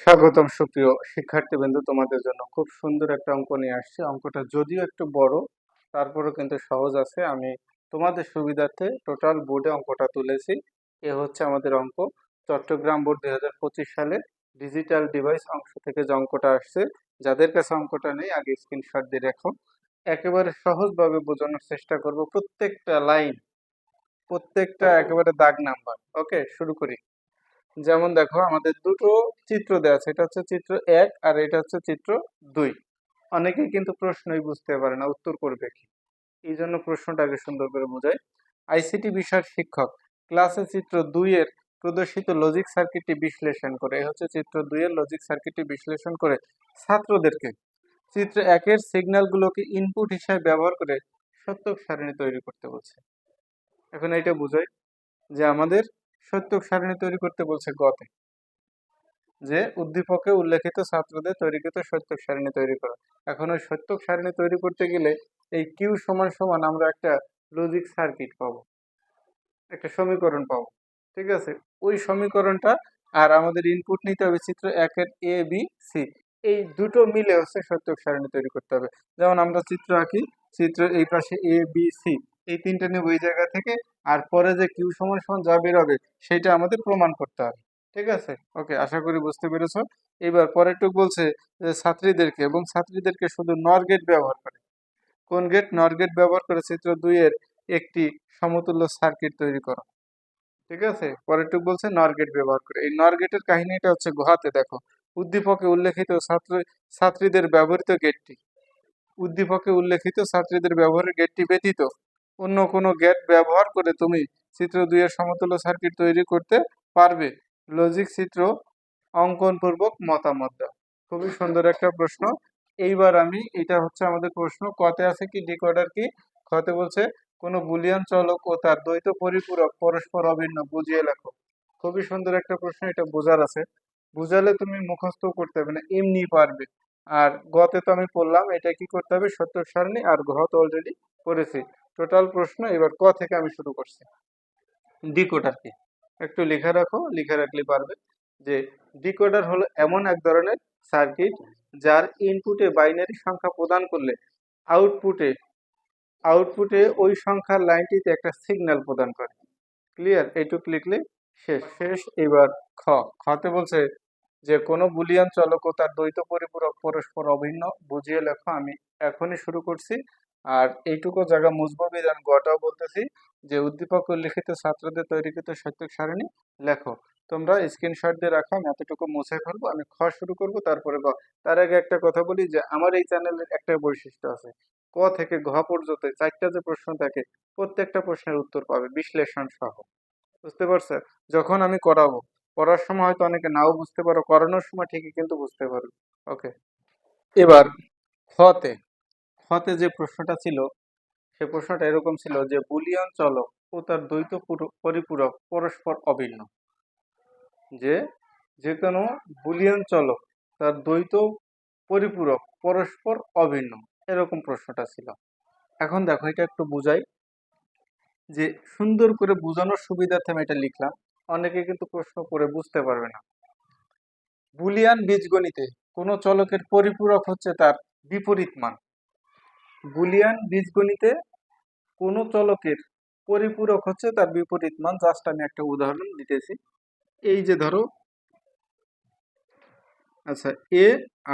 স্বাগতম সুপ্রিয় শিক্ষার্থীবৃন্দ, তোমাদের জন্য খুব সুন্দর একটা অঙ্ক নিয়ে আসছি। অঙ্কটা যদিও একটু বড়, তারপরেও কিন্তু সহজ আছে। আমি তোমাদের সুবিধার্থে টোটাল বোর্ডে অঙ্কটা তুলেছি। এ হচ্ছে আমাদের অঙ্ক। চট্টগ্রাম বোর্ড 2025 সালে ডিজিটাল ডিভাইস অংশ থেকে যে অঙ্কটা আসছে, যাদের কাছে অঙ্কটা নেই আগে স্ক্রিনশট দিয়ে রাখো। একেবারে সহজভাবে বোঝানোর চেষ্টা করব, প্রত্যেকটা লাইন, প্রত্যেকটা একেবারে দাগ নাম্বার। ওকে, শুরু করি। যেমন দেখো, আমাদের দুটো চিত্র দেওয়া আছে, এটা হচ্ছে চিত্র 1 আর এটা হচ্ছে চিত্র 2। অনেকেই কিন্তু প্রশ্নই বুঝতে পারে না উত্তর করবে কি, এই জন্য প্রশ্নটাকে সুন্দর করে বোঝাই। আইসিটি বিষয়ের শিক্ষক ক্লাসে চিত্র 2 এর প্রদর্শিত লজিক সার্কিটটি বিশ্লেষণ করে, এই হচ্ছে চিত্র 2 এর লজিক সার্কিটটি বিশ্লেষণ করে ছাত্রদেরকে চিত্র 1 এর সিগন্যালগুলোকে ইনপুট হিসেবে ব্যবহার করে সত্যক সারণী তৈরি করতে বলছে। এখন এটা বুঝাই যে আমাদের সত্যক সারণী তৈরি করতে বলছে গতে, যে উদ্দীপকে উল্লেখিত ছাত্রদের তৈরিকৃত সত্যক সারণী তৈরি করা। এখন ওই সত্যক সারণী তৈরি করতে গেলে এই কিউ সমান সমান আমরা একটা লজিক সার্কিট পাবো, একটা সমীকরণ পাবো। ঠিক আছে, ওই সমীকরণটা আর আমাদের ইনপুট নিতে হবে চিত্র 1 এর এ বি সি, এই দুটো মিলে হচ্ছে সত্যক সারণী তৈরি করতে হবে। যেমন আমরা চিত্র আঁকি, চিত্র এই পাশে এ বি সি, এই তিনটা নেব এই জায়গা থেকে, আর পরে যে কিউ সমান সমান যা বেরোবে সেটা আমাদের প্রমাণ করতে হবে। ঠিক আছে, ওকে, আশা করি বুঝতে পেরেছো। এবার পরেরটুক বলছে যে ছাত্রীদেরকে, এবং ছাত্রীদেরকে শুধু নর গেট ব্যবহার করে, কোন গেট? নর গেট ব্যবহার করে চিত্র 2 এর একটি সমতুল্য সার্কিট তৈরি করো। ঠিক আছে, পরেরটুক বলছে নর গেট ব্যবহার করে। এই নর গেটের কাহিনীটা হচ্ছে গুহাতে, দেখো উদ্দীপকে উল্লেখিত ছাত্রীদের ব্যবহৃত গেটটি, উদ্দীপকে উল্লেখিত ছাত্রীদের ব্যবহারের গেটটি ব্যতীত অন্য কোনো গেট ব্যবহার করে তুমি চিত্র 2 এর সমতুল্য সার্কিট তৈরি করতে পারবে। লজিক চিত্র অঙ্কন পূর্বক মতামত দাও। খুবই সুন্দর একটা প্রশ্ন। এইবার আমি, এটা হচ্ছে আমাদের প্রশ্ন, কতে আছে কি ডিকোডার কি, খতে বলছে কোন বুলিয়ান চলক ও তার দ্বৈত পরিপূরক পরস্পর অভিন্ন, বুঝিয়ে লেখো। খুবই সুন্দর একটা প্রশ্ন, এটা বোঝার আছে, বুঝালে তুমি মুখস্থ করতে হবে না, এমনি পারবে। আর গতে তো আমি পড়লাম, এটা কি করতে হবে, সত্যক সারণী, আর ঘ তো অলরেডি পড়েছি। টোটাল প্রশ্ন। এবার ক থেকে আমি শুরু করছি। ডিকোডার কি একটু লিখে রাখো, লিখে রাখলে পারবে। যে ডিকোডার হলো এমন এক ধরনের সার্কিট যার ইনপুটে বাইনারি সংখ্যা প্রদান করলে আউটপুটে আউটপুটে ওই সংখ্যার লাইনটিতে একটা সিগন্যাল প্রদান করে। ক্লিয়ার? এইটুক লিখলে শেষ শেষ। এবার খ, খতে বলছে যে কোনো বুলিয়ান চলক ও তার দ্বৈত পরিপূরক পরস্পর অভিন্ন, বুঝিয়ে লেখো। আমি এখনই শুরু করছি, আর এইটুকু জায়গা মুছবো বিধান গটাও বলতেছি যে উদ্দীপক উল্লিখিত ছাত্রদের তৈরিকৃত সত্যক সারণী লেখো। তোমরা স্ক্রিনশট দিয়ে রাখো, আমি এতটুকু মুছে ফেলবো। আমি খ শুরু করব, তারপরে গ। তার আগে একটা কথা বলি যে আমার এই চ্যানেলের একটা বৈশিষ্ট্য আছে, ক থেকে ঘ পর্যন্ত 4টা যে প্রশ্ন থাকে, প্রত্যেকটা প্রশ্নের উত্তর পাবে বিশ্লেষণ সহ। বুঝতে পারছো? যখন আমি করাবো, পড়ার সময় হয়তো অনেকে নাও বুঝতে পারো, করানোর সময় ঠিকই কিন্তু বুঝতে পারবে। ওকে, এবার খতে, খতে যে প্রশ্নটা ছিল, সে প্রশ্নটা এরকম ছিল যে বুলিয়ান চলক ও তার দ্বৈত পরিপূরক পরস্পর অভিন্ন। যে যে কোনো বুলিয়ান চলক তার দ্বৈত পরিপূরক পরস্পর অভিন্ন, এরকম প্রশ্নটা ছিল। এখন দেখো, এটা একটু বুঝাই, যে সুন্দর করে বোঝানোর সুবিধার্থে আমি এটা লিখলাম, অনেকে কিন্তু প্রশ্ন করে বুঝতে পারবে না। বুলিয়ান বীজগণিতে কোনো চলকের পরিপূরক হচ্ছে তার বিপরীত মান। বুলিয়ান বীজগণিতে কোনো চলকের পরিপূরক হচ্ছে তার বিপরীত মান। জাস্ট আমি একটা উদাহরণ দিতেছি। এই যে ধরো, আচ্ছা, এ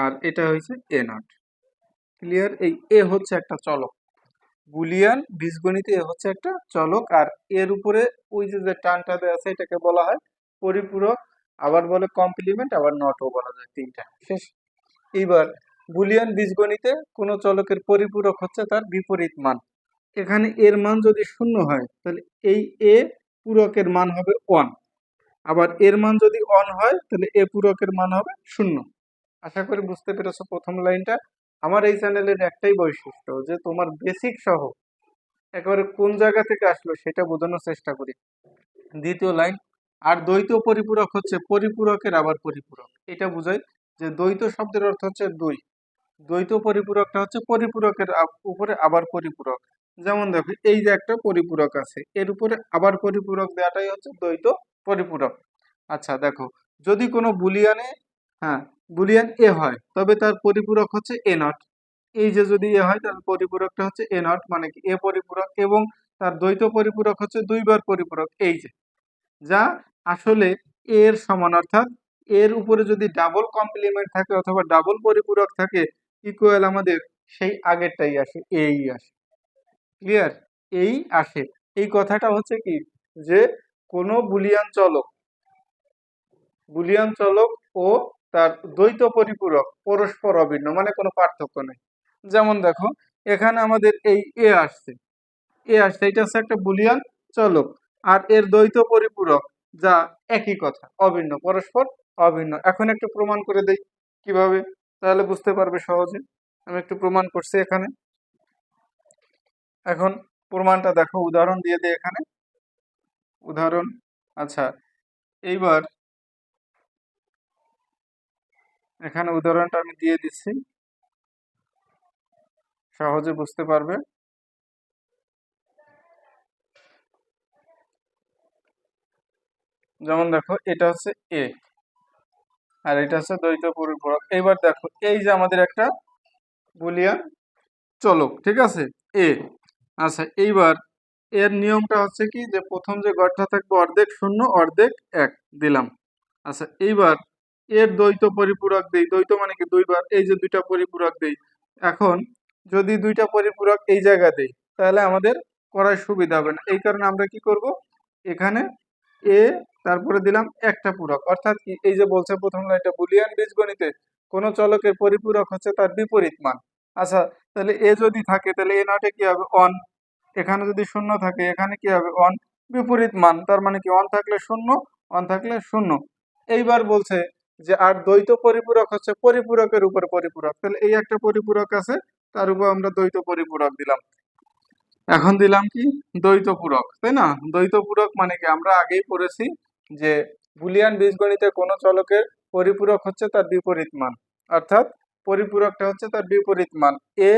আর এটা হয়েছে এ নট। ক্লিয়ার? এই এ হচ্ছে একটা চলক, বুলিয়ান বীজগণিতে এ হচ্ছে একটা চলক, আর এর উপরে ওই যে যে টানটা দেওয়া আছে এটাকে বলা হয় পরিপূরক, আবার বলে কমপ্লিমেন্ট, আবার নটও বলা যায়, তিনটা শেষ। এইবার বুলিয়ান বীজগণিতে কোন চলকের পরিপূরক হচ্ছে তার বিপরীত মান। এখানে এর মান যদি শূন্য হয় তাহলে এই এ পূরকের মান হবে 1, আবার এর মান যদি 1 হয় তাহলে এ পূরকের মান হবে 0। আশা করি বুঝতে পেরেছো প্রথম লাইনটা। আমার এই চ্যানেলের একটাই বৈশিষ্ট্য যে তোমার বেসিক সহ একেবারে কোন জায়গা থেকে আসলো সেটা বোঝানোর চেষ্টা করি। দ্বিতীয় লাইন, আর দ্বৈত পরিপূরক হচ্ছে পরিপূরকের আবার পরিপূরক। এটা বুঝাই যে দ্বৈত শব্দের অর্থ হচ্ছে দুই, দ্বৈত পরিপূরকটা হচ্ছে পরিপূরকের উপরে আবার পরিপূরক। যেমন দেখো, এই যে একটা পরিপূরক আছে, এর উপরে আবার পরিপূরক দেওয়াটাই হচ্ছে দ্বৈত পরিপূরক। আচ্ছা দেখো, যদি কোনো বুলিয়ানে, হ্যাঁ, বুলিয়ান এ হয় তবে তার পরিপূরক হচ্ছে এ নট। এই যে যদি এ হয় তাহলে পরিপূরকটা হচ্ছে এ নট, মানে কি এ পরিপূরক, এবং তার দ্বৈত পরিপূরক হচ্ছে দুইবার পরিপূরক, এই যে, যা আসলে এর সমান, অর্থাৎ এর উপরে যদি ডাবল কমপ্লিমেন্ট থাকে অথবা ডাবল পরিপূরক থাকে, ইকুয়াল আমাদের সেই আগেরটাই আসে, এই আসে। ক্লিয়ার? এই আসে। এই কথাটা হচ্ছে কি, যে কোনো বুলিয়ান চলক ও তার দ্বৈত পরিপূরক পরস্পর অভিন্ন, মানে কোনো পার্থক্য নেই। যেমন দেখো, এখানে আমাদের এই এ আসছে, এটা হচ্ছে একটা বুলিয়ান চলক, আর এর দ্বৈত পরিপূরক, যা একই কথা, অভিন্ন, পরস্পর অভিন্ন। এখন একটু প্রমাণ করে দেই কিভাবে, তাহলে বুঝতে পারবে সহজে। আমি একটু প্রমাণ করছি এখানে। এখন প্রমাণটা দেখো, উদাহরণ দিয়ে দেই এখানে, উদাহরণ। আচ্ছা, এইবার এখানে উদাহরণটা আমি দিয়ে দিচ্ছি, সহজে বুঝতে পারবে। যেমন দেখো, এটা হচ্ছে এ আর এটা হচ্ছে দ্বৈত পরিপূরক। এইবার দেখো, এই যে আমাদের একটা বুলিয়ান চলক, ঠিক আছে, এ। আচ্ছা, এইবার এর নিয়মটা হচ্ছে কি, যে প্রথম যে ঘরটা থাকবে অর্ধেক শূন্য অর্ধেক এক দিলাম। আচ্ছা, এইবার এর দ্বৈত পরিপূরক দেই, দ্বৈত মানে কি দুইবার, এই যে দুইটা পরিপূরক দেই। এখন যদি দুইটা পরিপূরক এই জায়গা দেই, তাহলে আমাদের করার সুবিধা হবে না। এই কারণে আমরা কি করব, এখানে এ, তারপরে দিলাম একটা পূরক, অর্থাৎ কি, এই যে বলছে প্রথম লাইনটা, বুলিয়ান বীজগণিতে কোন চলকের পরিপূরক হচ্ছে তার বিপরীত মান। আচ্ছা, তাহলে এ যদি থাকে তাহলে এ নটে কি হবে, অন। এখানে যদি শূন্য থাকে এখানে কি হবে, অন। বিপরীত মান, তার মানে কি, অন থাকলে শূন্য, অন থাকলে শূন্য। এইবার বলছে যে আর দ্বৈত পরিপূরক হচ্ছে পরিপূরকের উপর পরিপূরক, তাহলে এই একটা পরিপূরক আছে, তার উপর আমরা দ্বৈত পরিপূরক দিলাম। এখন দিলাম কি, দ্বৈত পূরক, তাই না? দ্বৈত পূরক মানে কি, আমরা আগেই পড়েছি যে বুলিয়ান বীজগণিতে কোন চলকের পরিপূরক হচ্ছে তার বিপরীত মান, অর্থাৎ পরিপূরকটা হচ্ছে তার বিপরীত মান। এ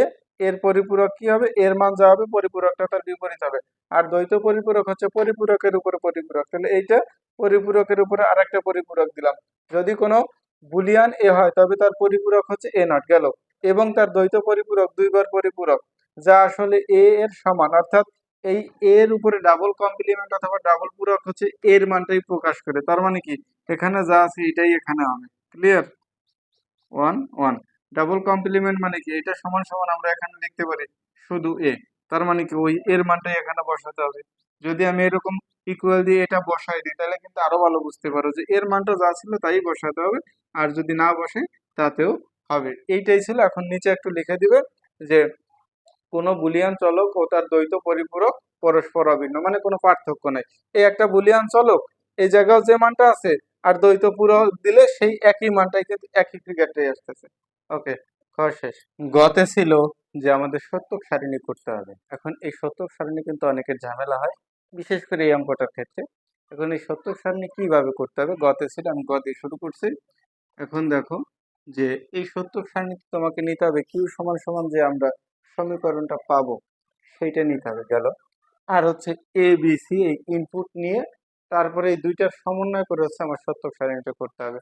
এর পরিপূরক কি হবে, এর মান যা হবে পরিপূরকটা তার বিপরীত হবে। আর দ্বৈত পরিপূরক হচ্ছে পরিপূরকের উপরে পরিপূরক, তাহলে এইটা পরিপূরকের উপরে আরেকটা পরিপূরক দিলাম। যদি কোনো বুলিয়ান এ হয় তবে তার পরিপূরক হচ্ছে এ নট, গেল, এবং তার দ্বৈত পরিপূরক দুইবার পরিপূরক, যা আসলে এ এর সমান, অর্থাৎ এই এর উপরে ডাবল কমপ্লিমেন্ট অথবা ডাবল পূরক হচ্ছে এর মানটাই প্রকাশ করে। তার মানে কি, এখানে যা আছে এটাই এখানে হবে। Clear? One one. Double complement মানে কি, এটা সমান সমান আমরা এখানে লিখতে পারি শুধু এ। তার মানে কি, ওই এর মানটাই এখানে বসাতে হবে। যদি আমি এরকম ইকুয়াল দিয়ে এটা বসাই দিই, তাহলে কিন্তু আরো ভালো বুঝতে পারো যে এর মানটা যা ছিল তাই বসাতে হবে, আর যদি না বসে তাতেও হবে। এইটাই ছিল। এখন নিচে একটু লিখে দিবে যে কোনো বুলিয়ান চলক ও তার দ্বৈত পরিপূরক পরস্পর অভিন্ন, মানে কোনো পার্থক্য নাই। এই একটা বুলিয়ান চলক, এই জায়গাও যে মানটা আছে, আর দ্বৈত পূরক দিলে সেই একই মানটাই কিন্তু একই ফিগারটাই আসতেছে। ওকে, খাওয়া শেষ। গতে ছিল যে আমাদের সত্যক সারণী করতে হবে। এখন এই সত্যক সারণী কিন্তু অনেকের ঝামেলা হয়, বিশেষ করে এই অঙ্কটার ক্ষেত্রে। এখন এই সত্যক সারণী কিভাবে করতে হবে, গতে ছিল, আমি গ দিয়ে শুরু করছি। এখন দেখো, যে এই সত্যক সারণীতে তোমাকে নিতে হবে কিউ সমান সমান যে আমরা সমীকরণটা পাবো সেইটা নিতে হবে, গেল। আর হচ্ছে এ বি সি এই ইনপুট নিয়ে তারপরে এই দুইটার সমন্বয় করে হচ্ছে আমার সত্যক সারণীটা করতে হবে।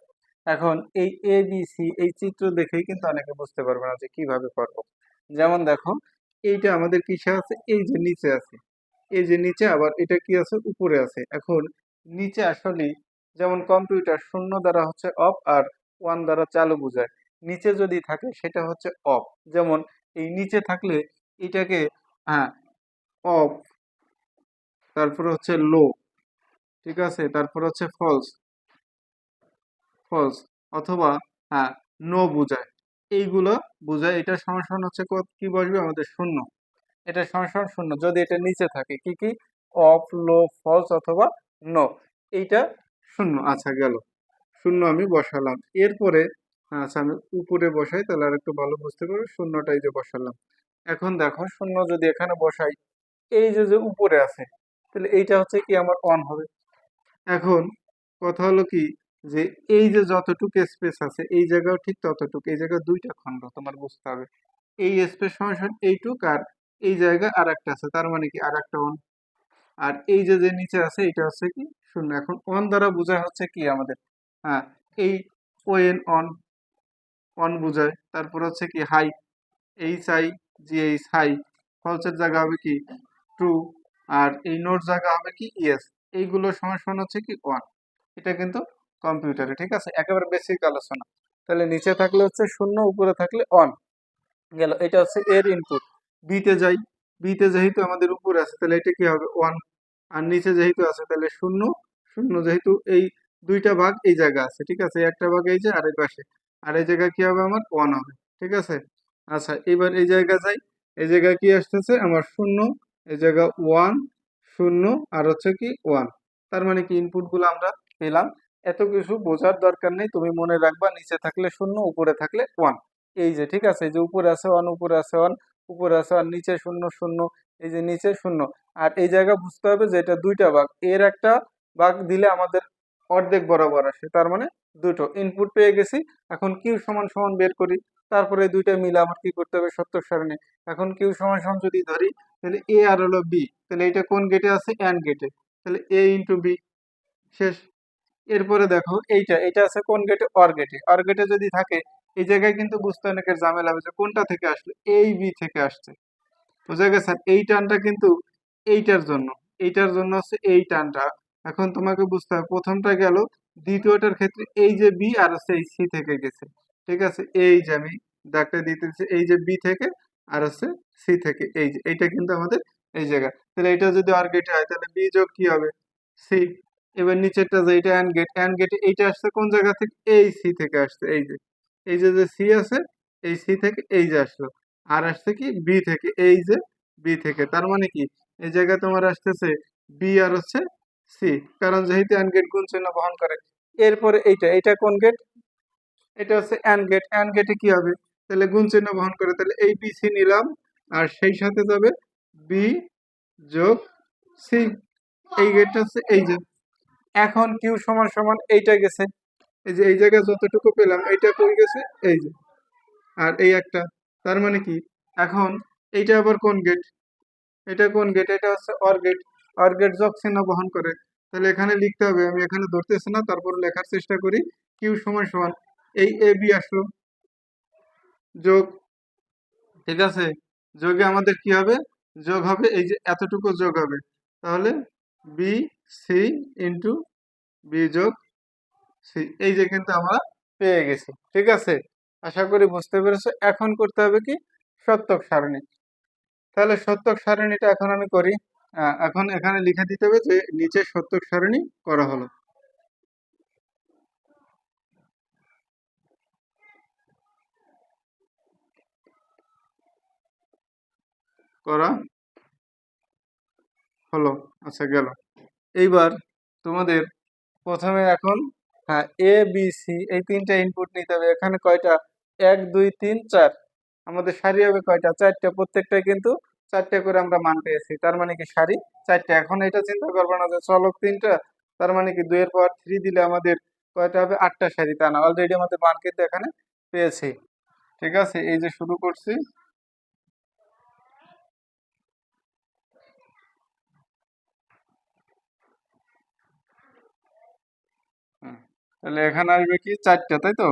এখন এই এ বি সি এই চিত্র দেখেই কিন্তু অনেকে বুঝতে পারবে না যে কিভাবে করবো। যেমন দেখো, এইটা আমাদের কিসে আছে, এই যে নিচে আছে, এই যে নিচে, আবার এটা কি আছে, উপরে আছে। এখন নিচে আসলে, যেমন কম্পিউটার শূন্য দ্বারা হচ্ছে অফ আর ওয়ান দ্বারা চালু বোঝায়, নিচে যদি থাকে সেটা হচ্ছে অফ। যেমন এই নিচে থাকলে এটাকে, হ্যাঁ, অফ, তারপর হচ্ছে লো, ঠিক আছে, তারপর হচ্ছে ফলস, ফলস, অথবা হ্যাঁ নো বোঝায়, এইগুলো বোঝায়। এটা সমান সমান হচ্ছে কি বসবে আমাদের, শূন্য। এটা সমান সমান শূন্য যদি এটা নিচে থাকে, কি কি, অফ, লো, ফলস অথবা নো, এইটা শূন্য। আচ্ছা, গেল, শূন্য আমি বসালাম। এরপরে আচ্ছা, আমি উপরে বসাই তাহলে আর একটু ভালো বুঝতে পারবে, শূন্যটাই যে বসালাম। এখন দেখো, শূন্য যদি এখানে বসাই, এই যে যে উপরে আছে, তাহলে এইটা হচ্ছে কি আমার অন হবে। এখন কথা হলো কি, যে এই যে যতটুকু স্পেস আছে এই জায়গাও ঠিক ততটুকু, এই জায়গায় দুইটা খণ্ড তোমার বুঝতে হবে। এই স্পেস সমান এইটুক, আর এই জায়গায় আর একটা আছে, তার মানে কি আর একটা অন। আর এই যে যে নিচে আছে এটা হচ্ছে কি শূন্য। এখন অন দ্বারা বোঝা হচ্ছে কি আমাদের, হ্যাঁ, এই ON অন, অন বোঝায়। তারপর হচ্ছে কি হাই, HIGH হাই, ফলসের জায়গা হবে কি ট্রু, আর এই নোট জায়গা হবে কি ইয়েস। এইগুলো সমান সমান হচ্ছে কি ওয়ান। এটা কিন্তু কম্পিউটারে, ঠিক আছে, একেবারে বেসিক আলোচনা। তাহলে নিচে থাকলে হচ্ছে শূন্য, উপরে থাকলে অন গেল। এটা হচ্ছে এর ইনপুট। বিতে যাই, বিতে যেহেতু আমাদের উপরে আছে তাহলে এটা কি হবে ওয়ান, আর নিচে যেহেতু আছে তাহলে শূন্য, শূন্য যেহেতু এই দুইটা ভাগ এই জায়গা আছে, ঠিক আছে, একটা ভাগ এই যে আর এই পাশে, আর এই জায়গা কি হবে আমার ওয়ান হবে, ঠিক আছে। আচ্ছা এবার এই জায়গা যাই, এই জায়গায় কি আসতেছে আমার শূন্য, এই জায়গা ওয়ান, শূন্য, আর হচ্ছে কি ওয়ান। তার মানে কি ইনপুট গুলো আমরা পেলাম। এত কিছু বোঝার দরকার নেই, তুমি মনে রাখবা নিচে থাকলে শূন্য, উপরে থাকলে ওয়ান। এই যে ঠিক আছে, এই যে উপরে আছে ওয়ান, উপরে আছে ওয়ান, উপরে আছে ওয়ান, নিচে শূন্য শূন্য, এই যে নিচে শূন্য। আর এই জায়গা বুঝতে হবে যে এটা দুইটা ভাগ, এর একটা ভাগ দিলে আমাদের অর্ধেক বরাবর আসে, তার মানে দুটো ইনপুট পেয়ে গেছি। এখন কিউ সমান সমান বের করি, তারপরে এই দুইটা মিলে আমার কি করতে হবে সত্যক সারণী। এখন কিউ সমান সমান যদি ধরি তাহলে এ আর হলো বি, তাহলে এটা কোন গেটে আছে অ্যান্ড গেটে, তাহলে এ ইন্টু বি, শেষ। এরপরে দেখো এইটা, এটা আছে কোন গেটে অর গেটে, অর গেটে যদি থাকে এই জায়গায় কিন্তু বুঝতে অনেকের ঝামেলা হবে যে কোনটা থেকে আসলে, এই বি থেকে আসছে, বুঝা গেছে। এই টানটা কিন্তু এইটার জন্য, এইটার জন্য হচ্ছে এই টানটা। এখন তোমাকে বুঝতে হবে প্রথমটা গেল, দ্বিতীয়টার ক্ষেত্রে এই যে বি আর হচ্ছে এই সি থেকে গেছে, ঠিক আছে, এই যে আমি দাগটা দিতেছি, এই যে বি থেকে আর হচ্ছে সি থেকে, এই যে এইটা কিন্তু আমাদের এই জায়গা। তাহলে এটা যদি আর গেটে হয় তাহলে বি যোগ কি হবে সি। এবার নিচেরটা যে এটা অ্যান্ড গেট, অ্যান্ড গেটে এইটা আসছে কোন জায়গা থেকে, এই সি থেকে আসছে, এই যে এই যে সি আছে, এই সি থেকে এই যে আসলো, আর আসছে কি বি থেকে, এই যে বি থেকে, তার মানে কি এই জায়গায় তোমার আসতেছে বি আর হচ্ছে সি, কারণ যেহেতু অ্যান্ড গেট গুণ চিহ্ন বহন করে। এরপরে এইটা, এটা কোন গেট, এটা হচ্ছে অ্যান্ড গেট, অ্যান্ড গেটে কি হবে তাহলে গুণ চিহ্ন বহন করে, তাহলে এই বি সি নিলাম, আর সেই সাথে যাবে বি যোগ সি, এই গেটটা হচ্ছে এই যে। এখন কিউ সমান সমান এইটা গেছে, এই যে এই জায়গায় যতটুকু পেলাম এইটা কই গেছে এই যে, আর এই একটা, তার মানে কি এখন এইটা আবার কোন গেট, এটা কোন গেট, এটা হচ্ছে অর গেট, অর গেট যোগ চিহ্ন বহন করে। তাহলে এখানে লিখতে হবে, আমি এখানে ধরতেছি না, তারপর লেখার চেষ্টা করি। কিউ সমান সমান এই এ বি আসলো যোগ, ঠিক আছে, যোগে আমাদের কি হবে, যোগ হবে এই যে এতটুকু যোগ হবে, তাহলে বি সি ইন্টু বি যোগ সি, এই যে কিন্তু আমরা পেয়ে গেছি, ঠিক আছে। আশা করি বুঝতে পেরেছো। এখন করতে হবে কি সত্যক সারণী। তাহলে সত্যক সারণীটা এখন আমি করি। এখন এখানে লিখে দিতে হবে যে নিচে সত্যক সারণী করা হলো, করা হলো। আচ্ছা গেল। এইবার তোমাদের প্রথমে এখন, হ্যাঁ, এ বি সি এই তিনটা ইনপুট নিতে হবে। এখানে কয়টা, এক দুই তিন চার, আমাদের সারি হবে কয়টা, চারটা, প্রত্যেকটাই কিন্তু চারটে করে আমরা মান পেয়েছি, তার মানে কি সারি চারটা। এখন এটা চিন্তা করবো না যে চলক তিনটা, তার মানে কি 2 এর পাওয়ার 3 দিলে আমাদের কয়টা হবে, 8টা সারি, তা না, অলরেডি আমাদের মান কিন্তু এখানে পেয়েছি, ঠিক আছে। এই যে শুরু করছি, হুম, তাহলে এখানে আসবে কি চারটা, তাই তো।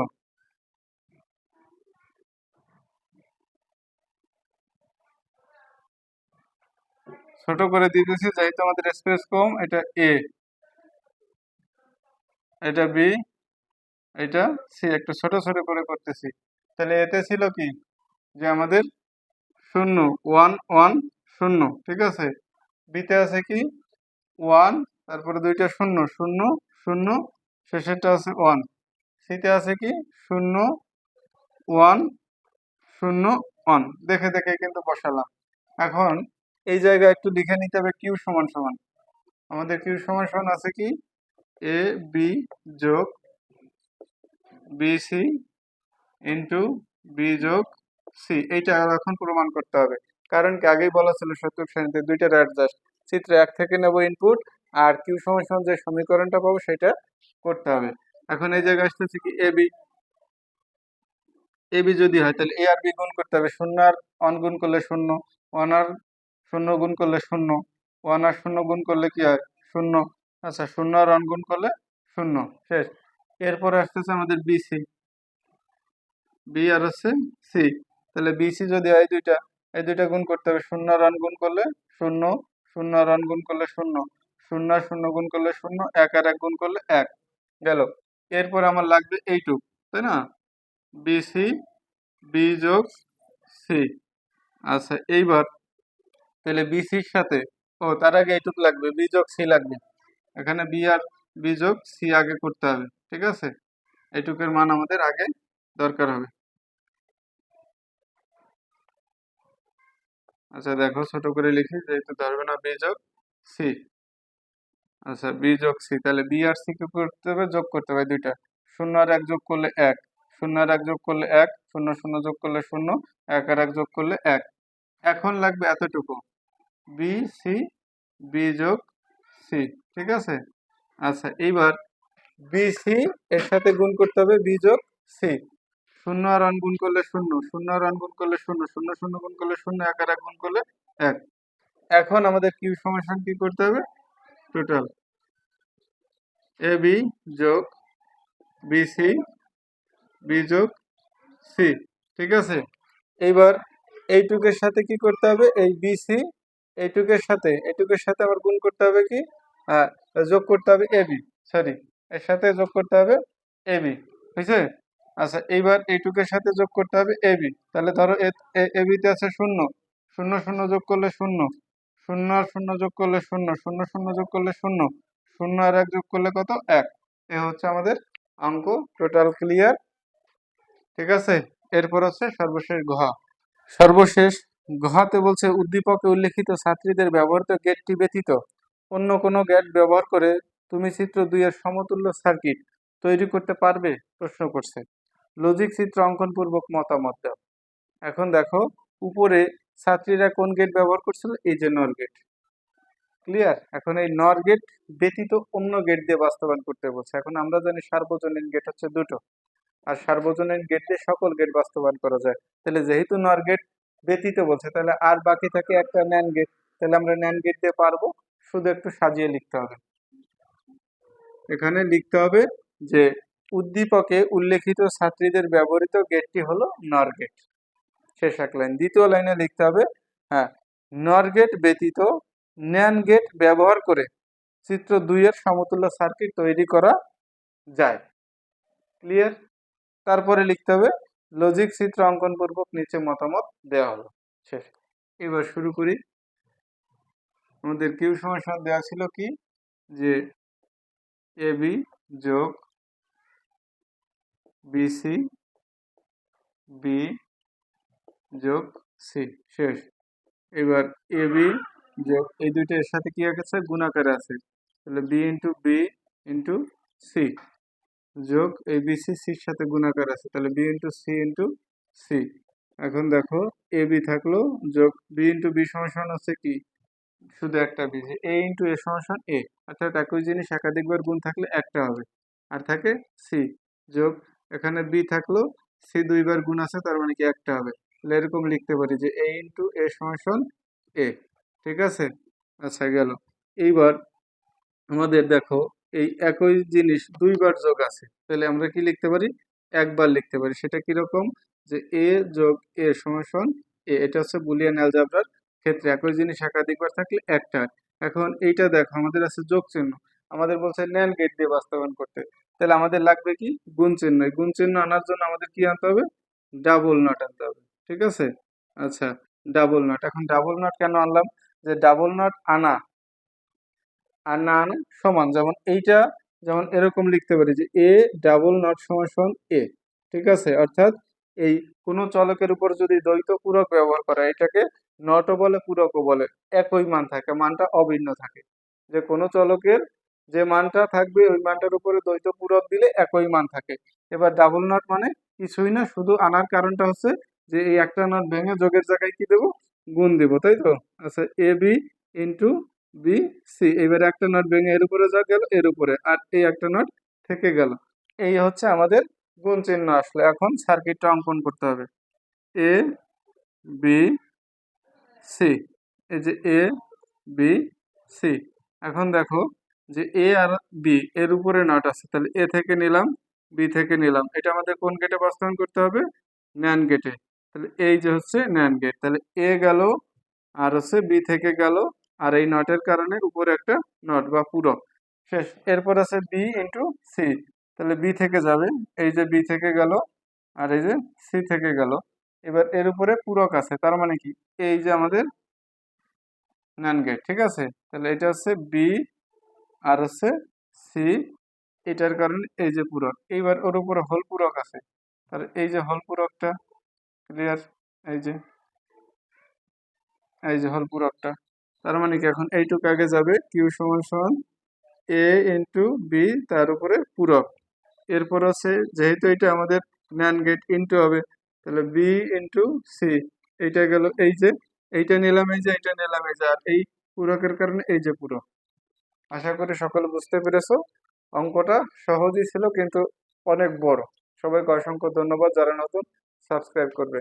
ছোট করে দিতেছি যেহেতু আমাদের স্পেস কম, এটা এ, এটা বি, এটা সি, একটু ছোট ছোট করে করতেছি। তাহলে এতে ছিল কি যে আমাদের শূন্য, ওয়ান ওয়ান শূন্য, ঠিক আছে। বিতে আছে কি ওয়ান, তারপরে দুইটা শূন্য শূন্য শূন্য, শেষেরটা আছে ওয়ান। সিতে আছে কি শূন্য ওয়ান শূন্য ওয়ান, দেখে দেখে কিন্তু বসালাম। এখন এই জায়গায় একটু লিখে নিতে হবে কিউ সমান সমান, আমাদের কিউ সমান সমান আছে কি এ বি যোগ বি সি ইন্টু বি যোগ সি, এইটা এখন প্রমাণ করতে হবে। কারণ কি আগেই বলা ছিল সত্যক সারণীতে দুইটার অ্যাডজাস্ট, চিত্র এক থেকে নেব ইনপুট, আর কিউ সমান সমান যে সমীকরণটা পাবো সেটা করতে হবে। এখন এই জায়গায় আসতেছে কি এ বি, এ বি যদি হয় তাহলে এ আর বি গুণ করতে হবে, শূন্য আর ওয়ান গুণ করলে শূন্য, ওয়ান আর শূন্য গুণ করলে শূন্য, ওয়ান আর শূন্য গুণ করলে কি হয় শূন্য, আচ্ছা শূন্য আর ওয়ান গুণ করলে শূন্য, শেষ। এরপরে আসতেছে আমাদের বিসি, বি আর হচ্ছে সি। তাহলে বিসি যদি হয় দুইটা, এই দুইটা গুণ করতে হবে, শূন্য রান গুণ করলে শূন্য, শূন্য রান গুণ করলে শূন্য, শূন্য আর শূন্য গুণ করলে শূন্য, এক আর এক গুণ করলে এক, গেল। এরপরে আমার লাগবে এইটুক, তাই না, বিসি, বি যোগ সি। আচ্ছা এইবার তাহলে বিসির সাথে, ও তার আগে এইটুক লাগবে, বি যোগ সি লাগবে। এখানে বি আর বি যোগ সি আগে করতে হবে, ঠিক আছে। এইটুকের মান আমাদের আগে দরকার হবে। আচ্ছা দেখো ছোট করে লিখি, যেহেতু ধরবে না, বি যোগ সি। আচ্ছা বি যোগ সি, তাহলে বি আর সি কে করতে হবে, যোগ করতে হবে দুইটা, শূন্য আর এক যোগ করলে এক, শূন্য আর এক যোগ করলে এক, শূন্য শূন্য যোগ করলে শূন্য, এক আর এক যোগ করলে এক। এখন লাগবে এতটুকু, বি সি, বি যোগ সি, ঠিক আছে। আচ্ছা এইবার বি সি এর সাথে গুণ করতে হবে বি যোগ সি, শূন্য আর ওয়ান গুণ করলে শূন্য, শূন্য আর ওয়ান গুণ করলে শূন্য, শূন্য শূন্য গুণ করলে শূন্য, এক আর এক গুণ করলে এক। এখন আমাদের কিউ সমান কি করতে হবে, টোটাল এ বি যোগ বিসি, বি যোগ সি, ঠিক আছে। এইবার এইটুকের সাথে কি করতে হবে, এই বিসি এইটুকের সাথে আবার গুণ করতে হবে কি, যোগ করতে হবে এবি, সরি, এর সাথে যোগ করতে হবে এবি, বুঝছে। আচ্ছা এইবার এইটুকের সাথে যোগ করতে হবে এবি, তাহলে ধরো এবিতে আছে শূন্য, শূন্য শূন্য যোগ করলে শূন্য, শূন্য আর শূন্য যোগ করলে শূন্য, শূন্য শূন্য যোগ করলে শূন্য, শূন্য আর এক যোগ করলে কত, এক। এ হচ্ছে আমাদের অঙ্ক টোটাল ক্লিয়ার, ঠিক আছে। এরপর হচ্ছে সর্বশেষ ঘ। সর্বশেষ ঘতে বলছে উদ্দীপকে উল্লেখিত ছাত্রীদের ব্যবহৃত গেটটি ব্যতীত অন্য কোনো গেট ব্যবহার করে তুমি চিত্র 2 এর সমতুল্য সার্কিট তৈরি করতে পারবে, প্রশ্ন করছে। লজিক চিত্র অঙ্কন পূর্বক মতামত দাও। এখন দেখো উপরে ছাত্রীরা কোন গেট ব্যবহার করছিল, এই যে নর গেট, ক্লিয়ার। এখন এই নর গেট ব্যতীত অন্য গেট দিয়ে বাস্তবায়ন করতে বলছে। এখন আমরা জানি সার্বজনীন গেট হচ্ছে দুটো, আর সার্বজনীন গেট দিয়ে সকল গেট বাস্তবায়ন করা যায়। তাহলে যেহেতু নর গেট ব্যতীত বলছে, তাহলে আর বাকি থাকে একটা ন্যান গেট, তাহলে আমরা ন্যান গেট দিয়ে পারবো, শুধু একটু সাজিয়ে লিখতে হবে। এখানে লিখতে হবে যে উদ্দীপকে উল্লেখিত ছাত্রীদের ব্যবহৃত গেটটি হলো নর গেট, শেষ এক লাইন। দ্বিতীয় লাইনে লিখতে হবে, হ্যাঁ, নর গেট ব্যতীত ন্যান গেট ব্যবহার করে চিত্র 2 এর সমতুল্য সার্কিট তৈরি করা যায়, ক্লিয়ার। তারপরে লিখতে হবে লজিক চিত্র অঙ্কন পূর্বক নিচে মতামত দেওয়া হলো, শেষ। এবার শুরু করি। আমাদের কিউ সমস্যা দেওয়া ছিল কি, যে এ বি যোগ বিসি, বি যোগ সি, শেষ। এবার এ বি যোগ এই দুইটা এর সাথে কি আছে, গুণাকারে আছে, তাহলে B into B into C যোগ এই বিসি সির সাথে গুণাকার আছে, তাহলে বি ইন্টু সি। এখন দেখো এ বি থাকলো যোগ বি ইন্টু বি সমান হচ্ছে কি, শুধু একটা বি, যে এ ইন্টু এ সমান এ, অর্থাৎ একই জিনিস একাধিকবার গুণ থাকলে একটা হবে, আর থাকে সি যোগ এখানে বি থাকলো, সি দুইবার গুণ আছে, তার মানে কি একটা হবে। তাহলে এরকম লিখতে পারি যে এ ইন্টু এ সমান এ, ঠিক আছে। আচ্ছা গেল। এইবার আমাদের দেখো এই একই জিনিস দুইবার যোগ আছে, তাহলে আমরা কি লিখতে পারি, একবার লিখতে পারি। সেটা কিরকম, যে এ যোগ এ সমান এ, এটা হচ্ছে বুলিয়ান অ্যালজাবরার ক্ষেত্রে একই জিনিস একাধিকবার থাকলে একটা হয়। এখন এইটা দেখো আমাদের আছে যোগ চিহ্ন, আমাদের বলছে ন্যান গেট দিয়ে বাস্তবায়ন করতে, তাহলে আমাদের লাগবে কি, গুণ চিহ্ন। এই গুণ চিহ্ন আনার জন্য আমাদের কি আনতে হবে, ডাবল নট আনতে হবে, ঠিক আছে। আচ্ছা ডাবল নট, এখন ডাবল নট কেন আনলাম, যে ডাবল নট আনা আর না আনা সমান, যেমন এইটা, যেমন এরকম লিখতে পারি যে এ ডাবল নট সমান এ, ঠিক আছে। অর্থাৎ এই কোন চলকের উপর যদি দ্বৈত পূরক ব্যবহার করা, এটাকে নটও বলে পূরকও বলে, একই মান থাকে, মানটা অভিন্ন থাকে। যে কোনো চলকের যে মানটা থাকবে ওই মানটার উপরে দ্বৈত পূরক দিলে একই মান থাকে। এবার ডাবল নট মানে কিছুই না, শুধু আনার কারণটা হচ্ছে যে এই একটা নট ভেঙে যোগের জায়গায় কি দেবো, গুণ দেবো, তাই তো। আচ্ছা A B into B C, এবারে একটা নট ভেঙে এর উপরে যা গেল এর উপরে, আর এই একটা নট থেকে গেল। এই হচ্ছে আমাদের গুণ চিহ্ন আসলে। এখন সার্কিটটা অঙ্কন করতে হবে, এ বি সি, এই যে এ বি সি। এখন দেখো যে এ আর বি এর উপরে নট আছে, তাহলে এ থেকে নিলাম, বি থেকে নিলাম, এটা আমাদের কোন গেটে বাস্তবায়ন করতে হবে? ন্যান্ড গেটে। তাহলে এই যে হচ্ছে ন্যান্ড গেট, তাহলে এ গেল আর হচ্ছে বি থেকে গেল, আর এই নটের কারণে উপরে একটা নট বা পূরক শেষ। এরপর আছে বি ইন্টু সি, তাহলে বি থেকে যাবে, এই যে বি থেকে গেল আর এই যে সি থেকে গেল। এবার এর উপরে পূরক আছে, তার মানে কি এই যে আমাদের ন্যান্ড গেট, ঠিক আছে। তাহলে এটা হচ্ছে বি আর হচ্ছে সি, এটার কারণে এই যে পূরক, এইবার ওর উপরে হোল পূরক আছে, তাহলে এই যে হোল পূরকটা ক্লিয়ার, এই যে এই যে হোল পূরকটা, তার মানে কি এখন এইটুকু আগে যাবে, কিউ সমান সমান এ ইন্টু বি তার উপরে পূরক। এরপর আছে যেহেতু এটা আমাদের ন্যান্ড গেট ইন্টু হবে, তাহলে বি ইন্টু সি, এইটা গেল, এই যে এইটা নিলাম, এই যে এইটা নিলাম, এই যে আর এই পূরকের কারণে এই যে পূরক। আশা করি সকলে বুঝতে পেরেছো। অঙ্কটা সহজই ছিল কিন্তু অনেক বড়। সবাইকে অসংখ্য ধন্যবাদ, যারা নতুন সাবস্ক্রাইব করবে।